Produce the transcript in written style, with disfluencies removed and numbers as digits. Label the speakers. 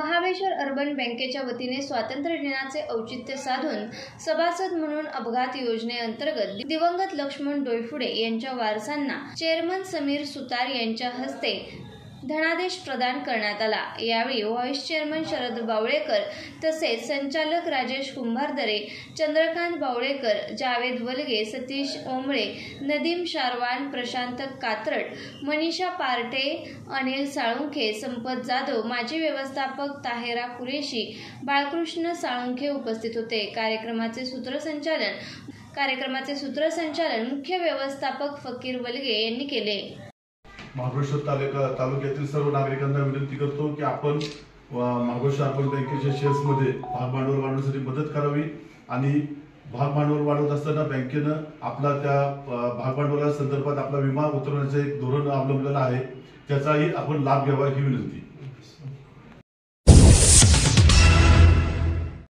Speaker 1: Mahabaleshwar urban बँकेच्या वतीने स्वातंत्र्य दिनाचे औचित्य साधून सभासद म्हणून अपघात योजनेअंतर्गत दिवंगत लक्ष्मण डोईफोडे यांच्या वारसांना चेअरमन समीर सुतार यांच्या हस्ते धनादेश प्रदान करण्यात आला। यावेळी व्हाईस चेअरमन शरद बावळेकर तसेच संचालक राजेश कुंभारदरे, चंद्रकांत बावळेकर, जावेद वलगे, सतीश ओंबळे, नदीम शारवान, प्रशांत कात्रट, मनीषा पार्टे, अनिल साळुंखे, संपत जाधव, माजी व्यवस्थापक ताहेरा कुरेशी, बाळकृष्ण साळुंखे उपस्थित होते। कार्यक्रमाचे सूत्रसंचालन मुख्य व्यवस्थापक फकीर वलगे यांनी केले।
Speaker 2: महाबळेश्वर तालुक्यातील सर्व नागरिकांना विनंती करतो की आपण महाबळेश्वर अर्बन बँकेच्या शेअर्समध्ये भाग भांडवल वाढवण्यासाठी मदत करावी आणि भाग भांडवल वाढवत असताना बँकेनं आपला त्या भाग भांडवला संदर्भात आपला विमा उतरवण्याचे एक धोरण अवलंबलेलं आहे, त्याचाही आपण लाभ घ्यावा ही विनंती।